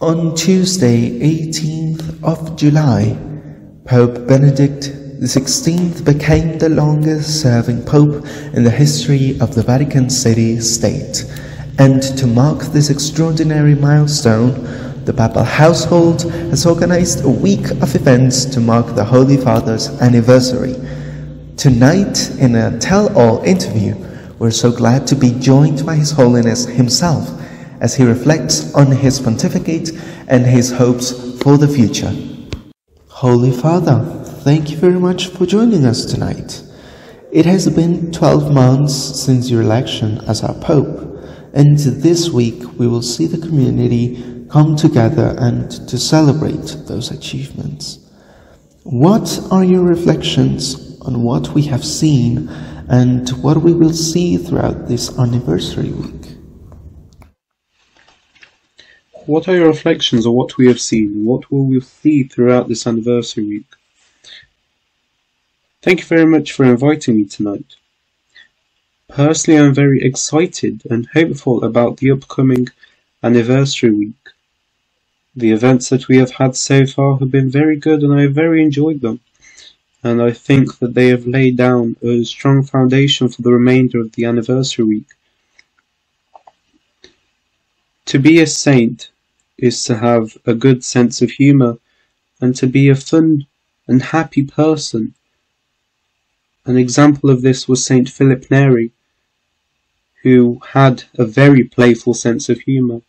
On Tuesday, 18th of July, Pope Benedict XVI became the longest-serving pope in the history of the Vatican City-State, and to mark this extraordinary milestone, the papal household has organized a week of events to mark the Holy Father's anniversary. Tonight, in a tell-all interview, we're so glad to be joined by His Holiness himself as he reflects on his pontificate and his hopes for the future. Holy Father, thank you very much for joining us tonight. It has been 12 months since your election as our Pope, and this week we will see the community come together and to celebrate those achievements. What are your reflections on what we have seen and what we will see throughout this anniversary week? What are your reflections on what we have seen? What will we see throughout this anniversary week? Thank you very much for inviting me tonight. Personally, I'm very excited and hopeful about the upcoming anniversary week. The events that we have had so far have been very good and I have very enjoyed them. And I think that they have laid down a strong foundation for the remainder of the anniversary week. To be a saint is to have a good sense of humour and to be a fun and happy person. An example of this was Saint Philip Neri, who had a very playful sense of humour.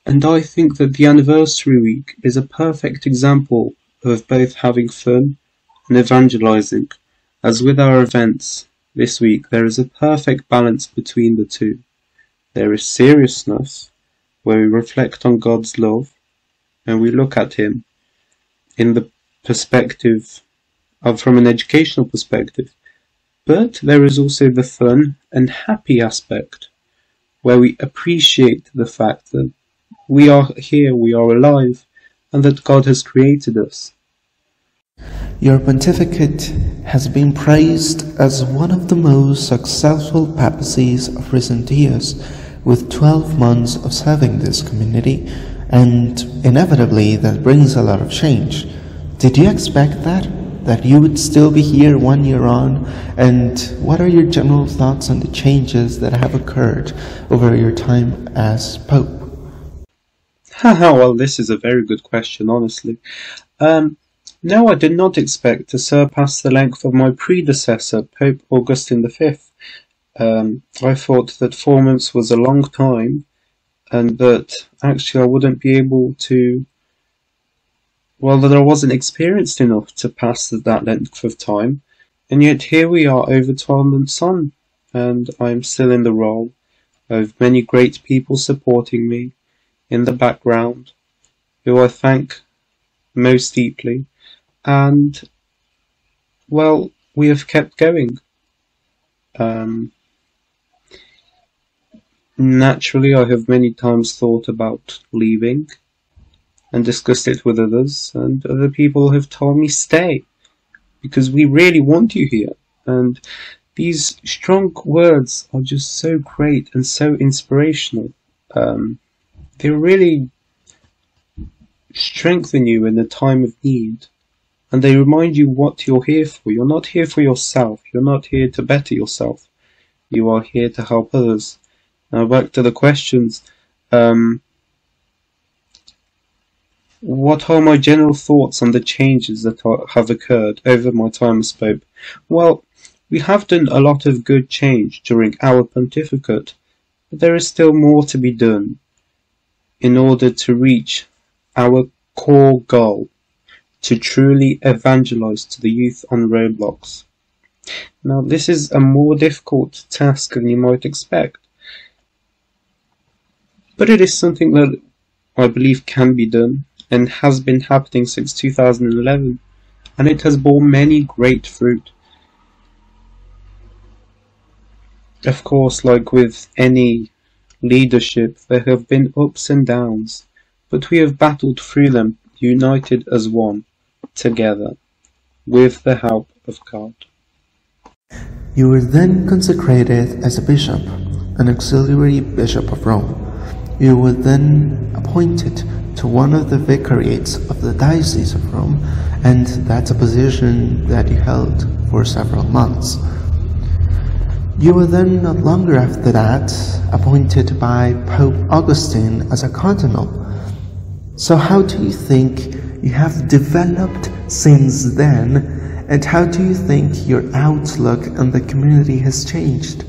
And I think that the anniversary week is a perfect example of both having fun and evangelizing, as with our events this week there is a perfect balance between the two. There is seriousness, where we reflect on God's love, and we look at Him in the perspective of, from an educational perspective, but there is also the fun and happy aspect, where we appreciate the fact that we are here, we are alive, and that God has created us. Your pontificate has been praised as one of the most successful papacies of recent years, with 12 months of serving this community, and inevitably that brings a lot of change. Did you expect that you would still be here 1 year on, and what are your general thoughts on the changes that have occurred over your time as Pope? Well, this is a very good question, honestly. No, I did not expect to surpass the length of my predecessor, Pope Augustine V. I thought that 4 months was a long time, and that actually I wouldn't be able to, well, that I wasn't experienced enough to pass that length of time, and yet here we are over 12 months on, and I'm still in the role. I have many great people supporting me in the background, who I thank most deeply, and, well, we have kept going. Naturally, I have many times thought about leaving and discussed it with others, and other people have told me stay, because we really want you here. And these strong words are just so great and so inspirational. They really strengthen you in a time of need, and they remind you what you're here for. You're not here for yourself. You're not here to better yourself. You are here to help others. Now back to the questions. What are my general thoughts on the changes that have occurred over my time as Pope? Well, we have done a lot of good change during our pontificate, but there is still more to be done in order to reach our core goal, to truly evangelize to the youth on Roblox. Now, this is a more difficult task than you might expect, but it is something that I believe can be done and has been happening since 2011, and it has borne many great fruit. Of course, like with any leadership, there have been ups and downs, but we have battled through them, united as one, together, with the help of God. You were then consecrated as a bishop, an auxiliary bishop of Rome. You were then appointed to one of the vicariates of the Diocese of Rome, and that's a position that you held for several months. You were then not longer after that appointed by Pope Augustine as a cardinal. So how do you think you have developed since then, and how do you think your outlook on the community has changed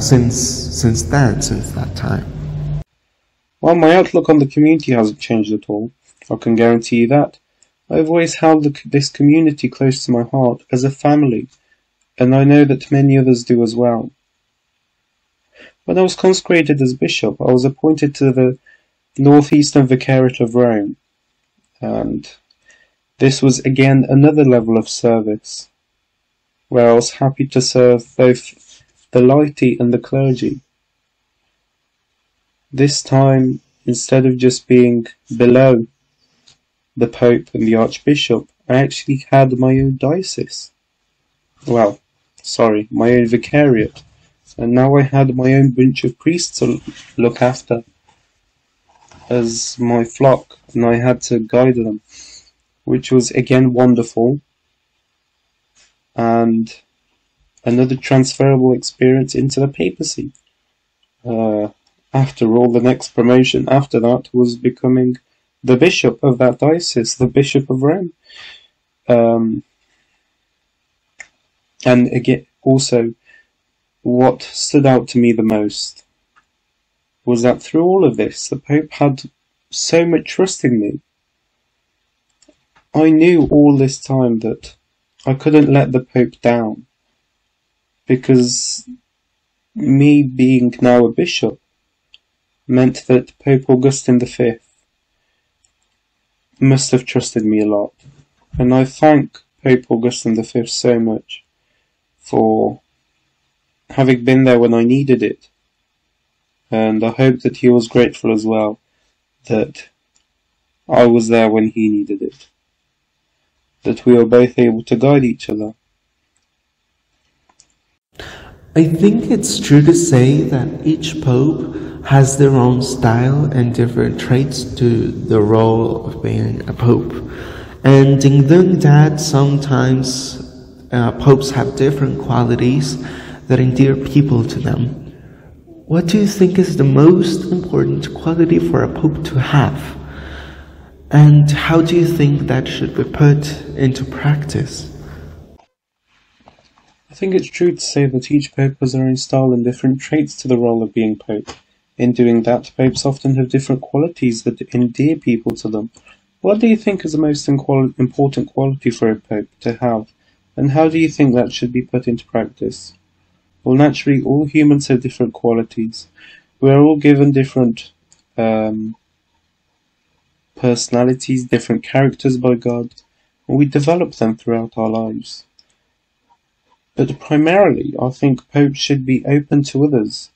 since that time? Well, my outlook on the community hasn't changed at all. I can guarantee you that. I've always held this community close to my heart as a family, and I know that many others do as well. When I was consecrated as bishop, I was appointed to the Northeastern Vicariate of Rome, and this was again another level of service, where I was happy to serve both the laity and the clergy. This time, instead of just being below the Pope and the Archbishop, I actually had my own diocese. Well, sorry, my own vicariate. And now I had my own bunch of priests to look after as my flock, and I had to guide them, which was again wonderful, and another transferable experience into the papacy. After all, the next promotion after that was becoming the bishop of that diocese, the Bishop of Rome. And again, also, what stood out to me the most was that through all of this, the Pope had so much trust in me. I knew all this time that I couldn't let the Pope down, because me being now a bishop meant that Pope Augustine V must have trusted me a lot. And I thank Pope Augustine V so much for having been there when I needed it. And I hope that he was grateful as well that I was there when he needed it. That we were both able to guide each other. I think it's true to say that each pope has their own style and different traits to the role of being a pope. And in doing that, sometimes popes have different qualities that endear people to them. What do you think is the most important quality for a pope to have? And how do you think that should be put into practice? I think it's true to say that each pope has their own style and different traits to the role of being pope. In doing that, popes often have different qualities that endear people to them. What do you think is the most important quality for a pope to have, and how do you think that should be put into practice? Well, naturally, all humans have different qualities. We are all given different personalities, different characters by God, and we develop them throughout our lives. But primarily, I think popes should be open to others.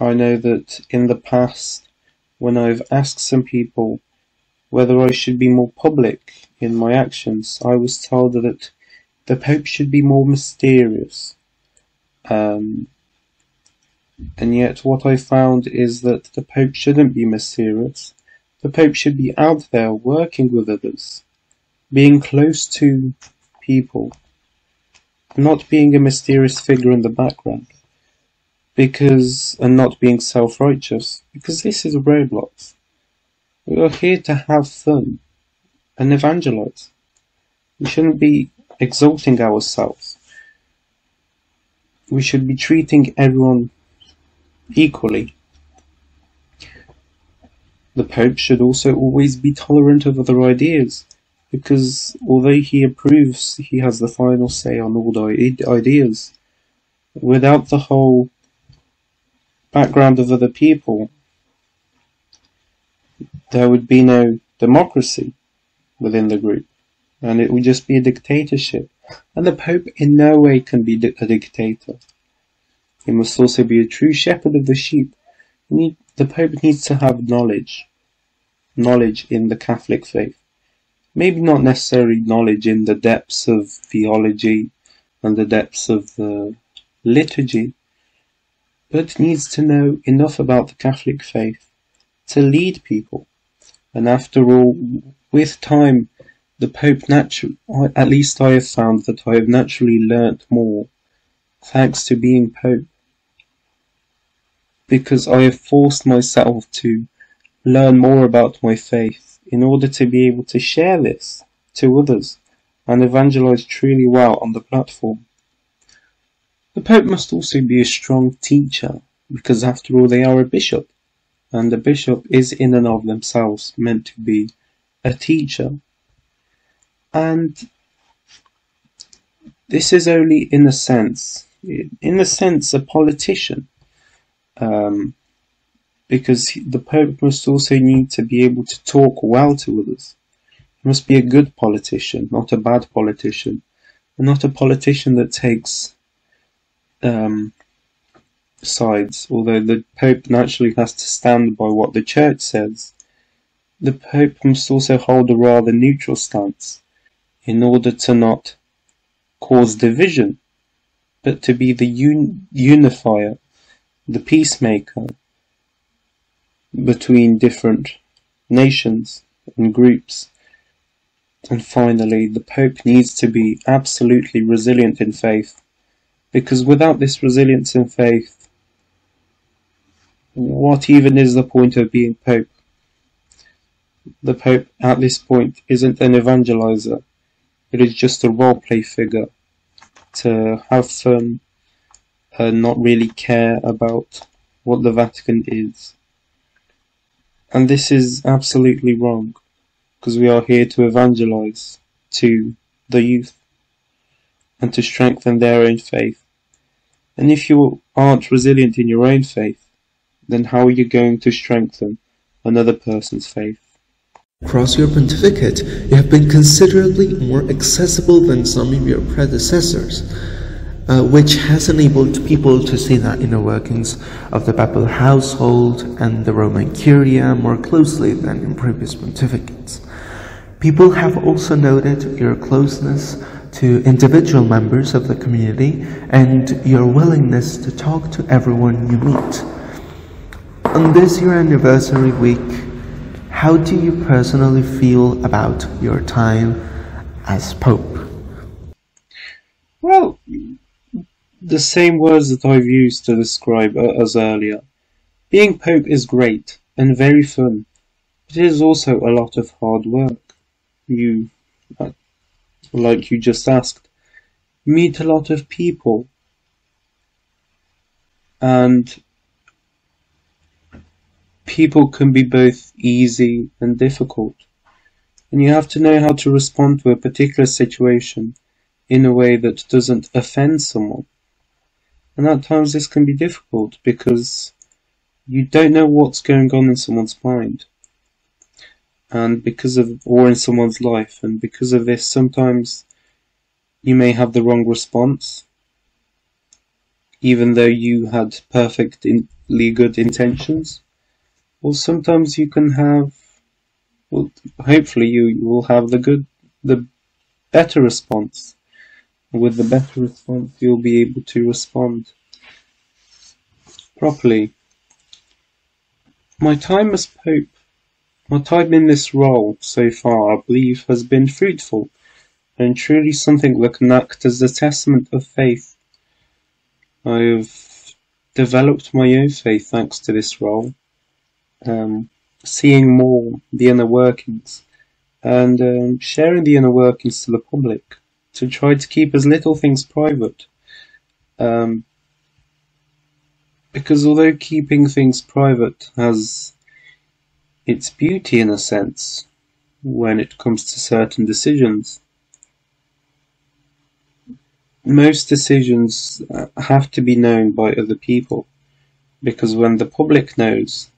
I know that in the past, when I've asked some people whether I should be more public in my actions, I was told that the Pope should be more mysterious. And yet what I found is that the Pope shouldn't be mysterious. The Pope should be out there working with others, being close to people, not being a mysterious figure in the background. And not being self-righteous, because this is Roblox. We are here to have fun and evangelize. We shouldn't be exalting ourselves. We should be treating everyone equally. The Pope should also always be tolerant of other ideas, because although he approves, he has the final say on all the ideas. Without the whole background of other people, there would be no democracy within the group, and it would just be a dictatorship. And the Pope in no way can be a dictator. He must also be a true shepherd of the sheep. The Pope needs to have knowledge in the Catholic faith. Maybe not necessarily knowledge in the depths of theology and the depths of the liturgy, but needs to know enough about the Catholic faith to lead people. And after all, with time, the Pope at least I have found that I have naturally learnt more thanks to being Pope, because I have forced myself to learn more about my faith in order to be able to share this to others and evangelize truly well on the platform. The Pope must also be a strong teacher, because after all they are a bishop, and a bishop is in and of themselves meant to be a teacher. And this is only in a sense, a politician, because the Pope must also need to be able to talk well to others. He must be a good politician, not a bad politician, and not a politician that takes sides. Although the Pope naturally has to stand by what the Church says, the Pope must also hold a rather neutral stance in order to not cause division, but to be the unifier, the peacemaker between different nations and groups. And finally, the Pope needs to be absolutely resilient in faith, because without this resilience in faith, what even is the point of being Pope? The Pope at this point isn't an evangelizer. It is just a role-play figure to have fun and not really care about what the Vatican is. And this is absolutely wrong, because we are here to evangelize to the youth and to strengthen their own faith. And if you aren't resilient in your own faith, then how are you going to strengthen another person's faith? Across your pontificate, you have been considerably more accessible than some of your predecessors, which has enabled people to see the inner workings of the papal household and the Roman Curia more closely than in previous pontificates. People have also noted your closeness to individual members of the community and your willingness to talk to everyone you meet. On this your anniversary week, how do you personally feel about your time as Pope? Well, the same words that I've used to describe as earlier. Being Pope is great and very fun, but it is also a lot of hard work. You, like you just asked, meet a lot of people, and people can be both easy and difficult, and you have to know how to respond to a particular situation in a way that doesn't offend someone. And at times this can be difficult because you don't know what's going on in someone's mind, and or in someone's life, and because of this sometimes you may have the wrong response, even though you had perfectly good intentions. Or sometimes you can have, well, hopefully you will have the better response. With the better response, you'll be able to respond properly. My time as Pope, my time in this role so far, I believe, has been fruitful and truly something that can act as a testament of faith. I've developed my own faith thanks to this role. Seeing more the inner workings and sharing the inner workings to the public, to try to keep as little things private, because although keeping things private has its beauty in a sense when it comes to certain decisions, most decisions have to be known by other people, because when the public knows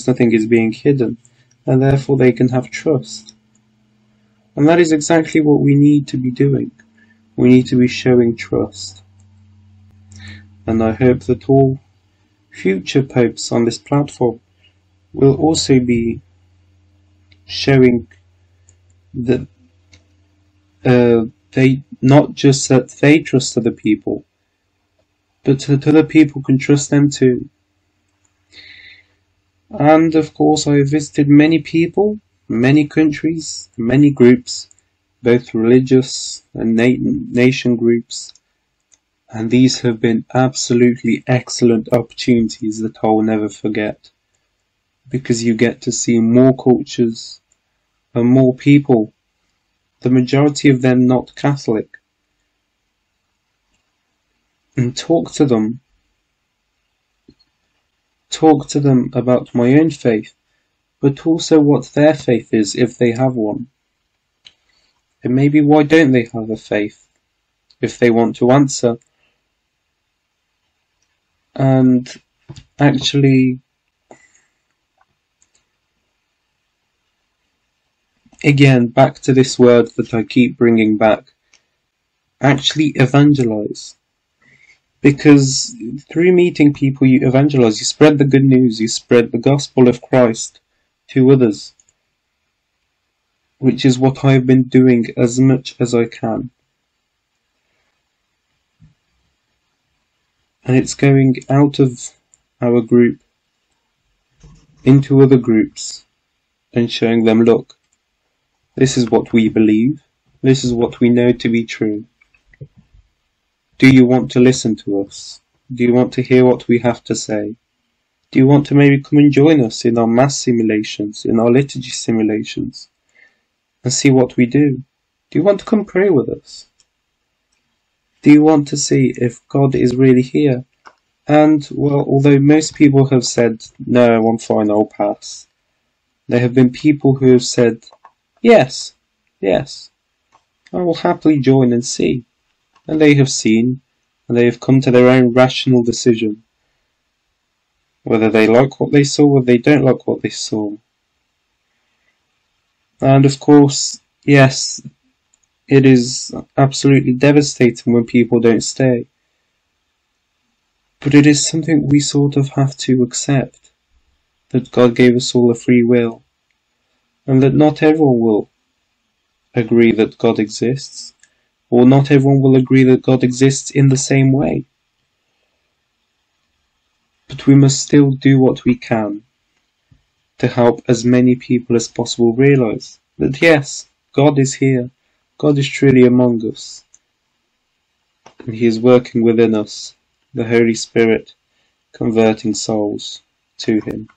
nothing is being hidden, and therefore they can have trust. And that is exactly what we need to be doing. We need to be showing trust. And I hope that all future popes on this platform will also be showing that they not just that they trust other people, but that other people can trust them too. And of course I have visited many people, many countries, many groups, both religious and nation groups, and these have been absolutely excellent opportunities that I will never forget, because you get to see more cultures and more people, the majority of them not Catholic, and talk to them about my own faith, but also what their faith is if they have one. And maybe why don't they have a faith if they want to answer. And actually, again, back to this word that I keep bringing back, actually evangelize. Because through meeting people you evangelize, you spread the good news, you spread the gospel of Christ to others, which is what I've been doing as much as I can. And it's going out of our group into other groups and showing them, look, this is what we believe, this is what we know to be true. Do you want to listen to us? Do you want to hear what we have to say? Do you want to maybe come and join us in our mass simulations, in our liturgy simulations, and see what we do? Do you want to come pray with us? Do you want to see if God is really here? And, well, although most people have said, no, I'm fine, I'll pass, there have been people who have said, yes, I will happily join and see. And they have seen, and they have come to their own rational decision, whether they like what they saw or they don't like what they saw. And of course, yes, it is absolutely devastating when people don't stay. But it is something we sort of have to accept, that God gave us all a free will, and that not everyone will agree that God exists, or not everyone will agree that God exists in the same way. But we must still do what we can to help as many people as possible realize that yes, God is here, God is truly among us, and He is working within us, the Holy Spirit, converting souls to Him.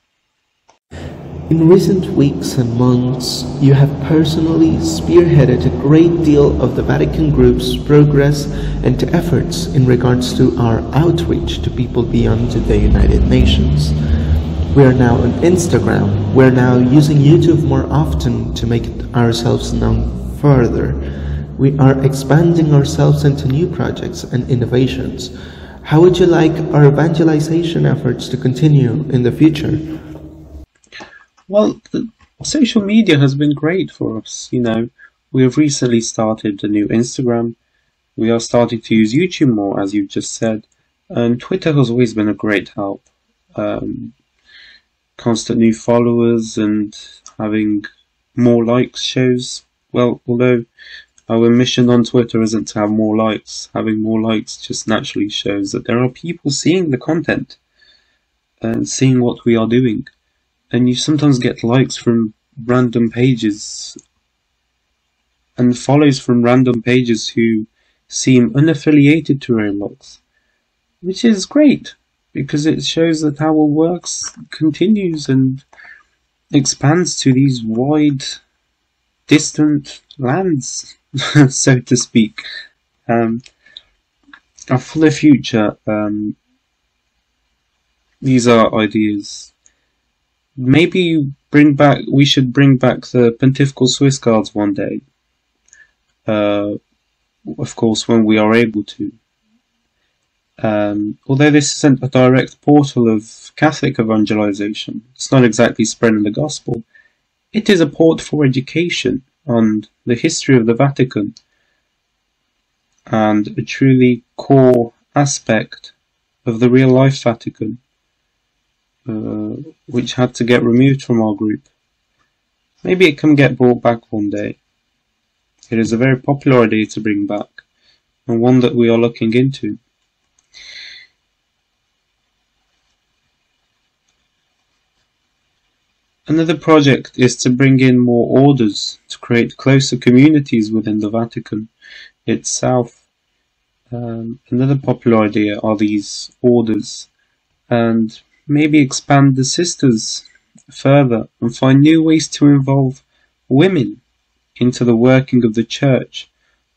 In recent weeks and months, you have personally spearheaded a great deal of the Vatican Group's progress and efforts in regards to our outreach to people beyond the United Nations. We are now on Instagram. We're now using YouTube more often to make ourselves known further. We are expanding ourselves into new projects and innovations. How would you like our evangelization efforts to continue in the future? Well, social media has been great for us. We have recently started a new Instagram. We are starting to use YouTube more, as you've just said. And Twitter has always been a great help. Constant new followers and having more likes shows. Well, although our mission on Twitter isn't to have more likes, having more likes just naturally shows that there are people seeing the content and seeing what we are doing. And you sometimes get likes from random pages and follows from random pages who seem unaffiliated to Roblox, which is great because it shows that our work continues and expands to these wide, distant lands, so to speak. For the future, these are ideas. Maybe we should bring back the Pontifical Swiss Guards one day. Of course, when we are able to. Although this isn't a direct portal of Catholic evangelization, it's not exactly spreading the gospel, it is a port for education on the history of the Vatican and a truly core aspect of the real life Vatican, which had to get removed from our group. Maybe it can get brought back one day. It is a very popular idea to bring back, and one that we are looking into. Another project is to bring in more orders to create closer communities within the Vatican itself. Another popular idea are these orders, and maybe expand the sisters further and find new ways to involve women into the working of the Church,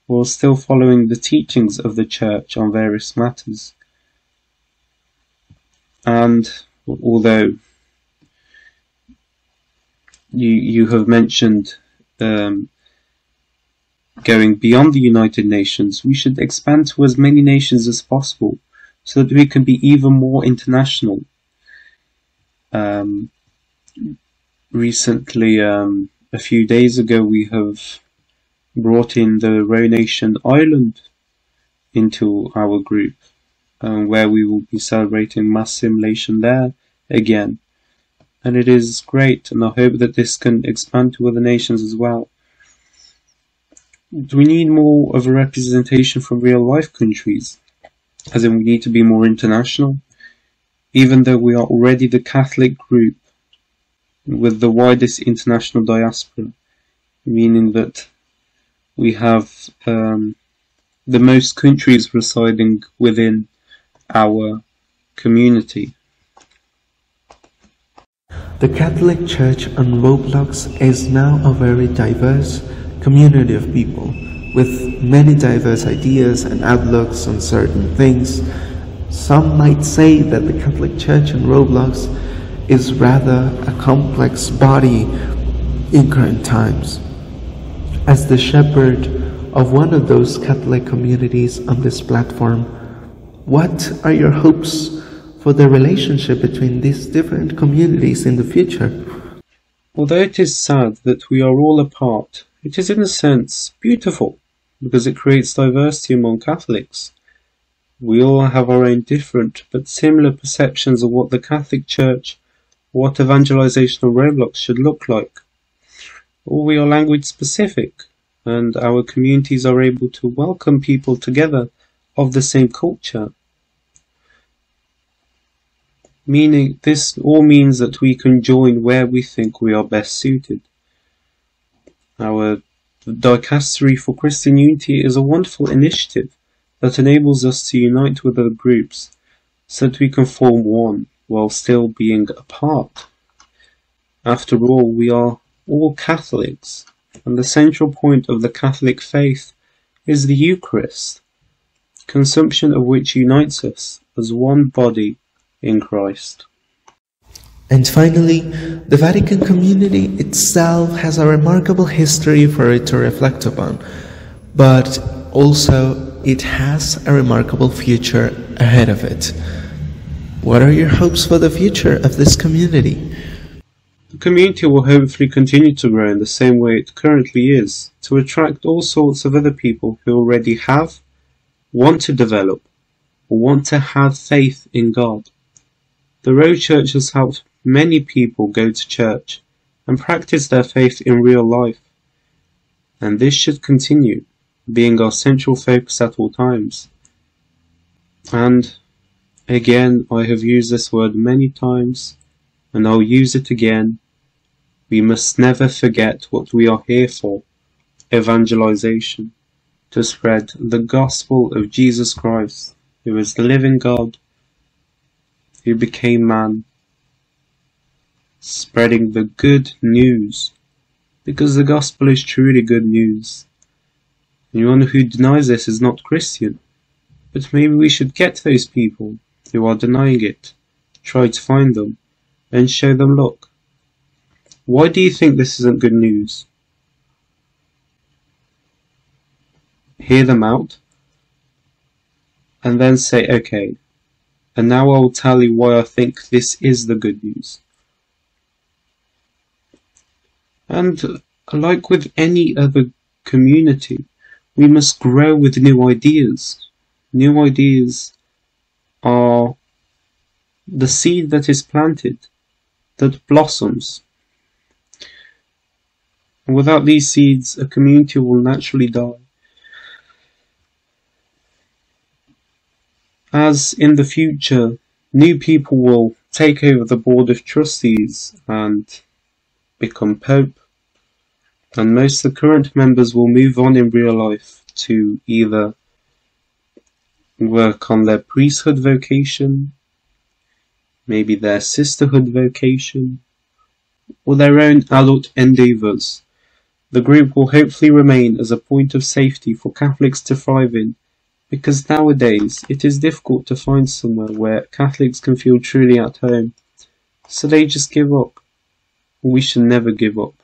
while still following the teachings of the Church on various matters. And although you have mentioned going beyond the United Nations, we should expand to as many nations as possible so that we can be even more international. Recently, a few days ago, we have brought in the Ronation Island into our group, where we will be celebrating mass simulation there again. And it is great, and I hope that this can expand to other nations as well. We need more of a representation from real-life countries, as in we need to be more international, even though we are already the Catholic group with the widest international diaspora, meaning that we have the most countries residing within our community. The Catholic Church on Roblox is now a very diverse community of people with many diverse ideas and outlooks on certain things. Some might say that the Catholic Church on Roblox is rather a complex body in current times. As the shepherd of one of those Catholic communities on this platform, what are your hopes for the relationship between these different communities in the future? Although it is sad that we are all apart, it is in a sense beautiful, because it creates diversity among Catholics. We all have our own different but similar perceptions of what the Catholic Church, what evangelization on Roblox should look like. All we are language specific, and our communities are able to welcome people together of the same culture. Meaning, this all means that we can join where we think we are best suited. Our Dicastery for Christian Unity is a wonderful initiative that enables us to unite with other groups so that we can form one while still being apart. After all, we are all Catholics, and the central point of the Catholic faith is the Eucharist, consumption of which unites us as one body in Christ. And finally, the Vatican community itself has a remarkable history for it to reflect upon, but also it has a remarkable future ahead of it. What are your hopes for the future of this community? The community will hopefully continue to grow in the same way it currently is, to attract all sorts of other people who already have, want to develop, or want to have faith in God. The Road Church has helped many people go to church and practice their faith in real life, and this should continue, being our central focus at all times. And again, I have used this word many times, and I'll use it again. We must never forget what we are here for: evangelization, to spread the gospel of Jesus Christ, who is the living God, who became man, spreading the good news, because the gospel is truly good news. Anyone who denies this is not Christian, but maybe we should get those people who are denying it, try to find them, and show them, look, why do you think this isn't good news? Hear them out, and then say, okay, and now I will tell you why I think this is the good news. And like with any other community, we must grow with new ideas. New ideas are the seed that is planted, that blossoms. And without these seeds, a community will naturally die. As in the future, new people will take over the board of trustees, and become Pope, and most of the current members will move on in real life to either work on their priesthood vocation, maybe their sisterhood vocation, or their own adult endeavours. The group will hopefully remain as a point of safety for Catholics to thrive in, because nowadays it is difficult to find somewhere where Catholics can feel truly at home, so they just give up. We should never give up.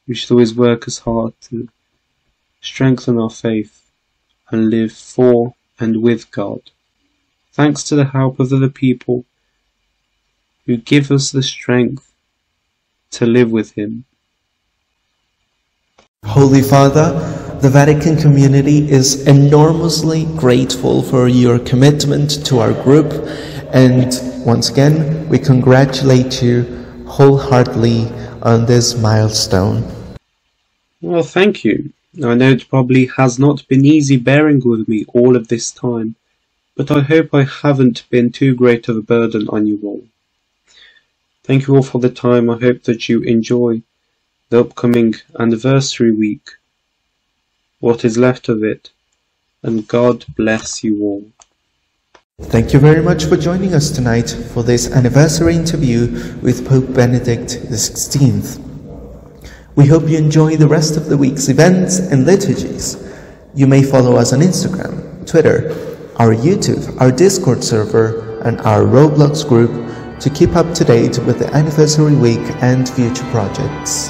We should always work as hard to strengthen our faith and live for and with God, thanks to the help of other people who give us the strength to live with Him. Holy Father, the Vatican community is enormously grateful for your commitment to our group, and once again, we congratulate you wholeheartedly on this milestone. Well, thank you. I know it probably has not been easy bearing with me all of this time, but I hope I haven't been too great of a burden on you all. Thank you all for the time. I hope that you enjoy the upcoming anniversary week, what is left of it, and God bless you all. Thank you very much for joining us tonight for this anniversary interview with Pope Benedict XVI. We hope you enjoy the rest of the week's events and liturgies. You may follow us on Instagram, Twitter, our YouTube, our Discord server, and our Roblox group to keep up to date with the anniversary week and future projects.